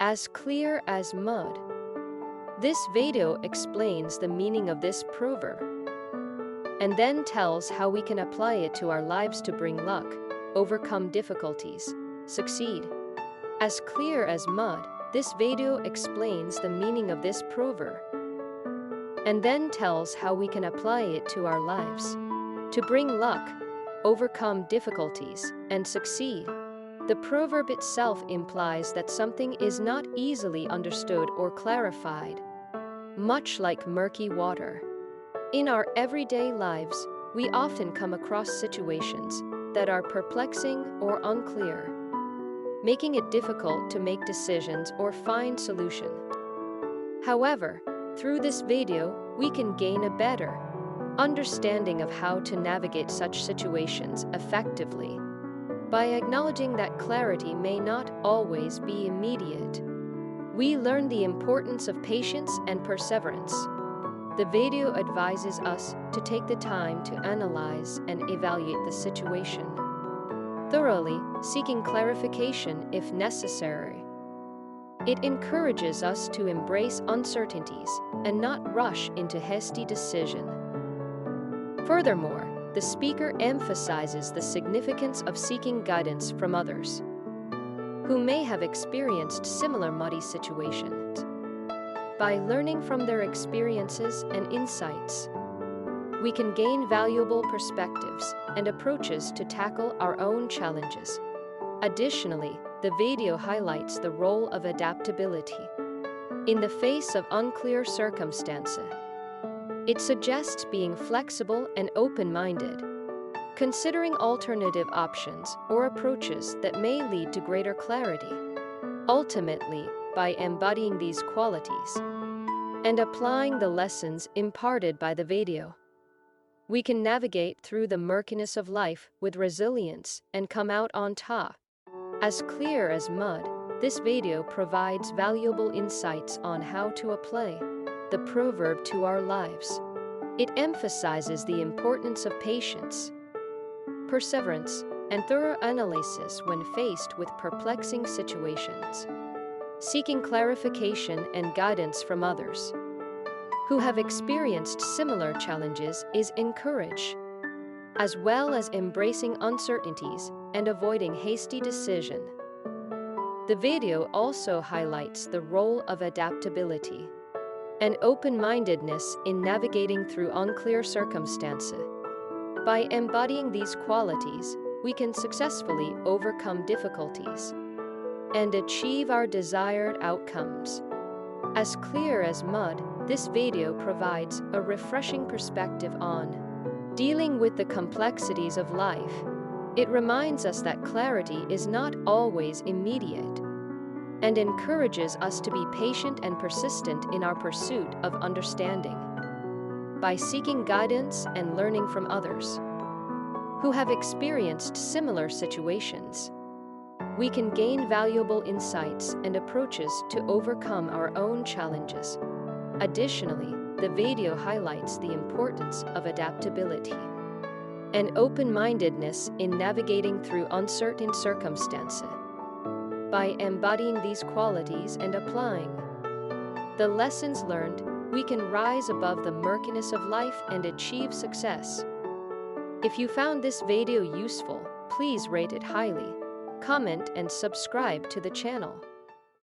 as clear as mud. This video explains the meaning of this proverb and then tells how we can apply it to our lives to bring luck, overcome difficulties, succeed. As clear as mud, this video explains the meaning of this proverb and then tells how we can apply it to our lives to bring luck, overcome difficulties, and succeed. The proverb itself implies that something is not easily understood or clarified, much like murky water. In our everyday lives, we often come across situations that are perplexing or unclear, making it difficult to make decisions or find solutions. However, through this video, we can gain a better understanding of how to navigate such situations effectively. By acknowledging that clarity may not always be immediate, we learn the importance of patience and perseverance. The video advises us to take the time to analyze and evaluate the situation thoroughly, seeking clarification if necessary. It encourages us to embrace uncertainties and not rush into hasty decision. Furthermore, the speaker emphasizes the significance of seeking guidance from others who may have experienced similar muddy situations. By learning from their experiences and insights, we can gain valuable perspectives and approaches to tackle our own challenges. Additionally, the video highlights the role of adaptability in the face of unclear circumstances. It suggests being flexible and open-minded, considering alternative options or approaches that may lead to greater clarity. Ultimately, by embodying these qualities and applying the lessons imparted by the video, we can navigate through the murkiness of life with resilience and come out on top. As clear as mud, this video provides valuable insights on how to apply the proverb to our lives. It emphasizes the importance of patience, perseverance, and thorough analysis when faced with perplexing situations. Seeking clarification and guidance from others who have experienced similar challenges is encouraged, as well as embracing uncertainties and avoiding hasty decision. The video also highlights the role of adaptability and open-mindedness in navigating through unclear circumstances. By embodying these qualities, we can successfully overcome difficulties and achieve our desired outcomes. As clear as mud, this video provides a refreshing perspective on dealing with the complexities of life. It reminds us that clarity is not always immediate and encourages us to be patient and persistent in our pursuit of understanding. By seeking guidance and learning from others who have experienced similar situations, we can gain valuable insights and approaches to overcome our own challenges. Additionally, the video highlights the importance of adaptability and open-mindedness in navigating through uncertain circumstances. By embodying these qualities and applying the lessons learned, we can rise above the murkiness of life and achieve success. If you found this video useful, please rate it highly, comment, and subscribe to the channel.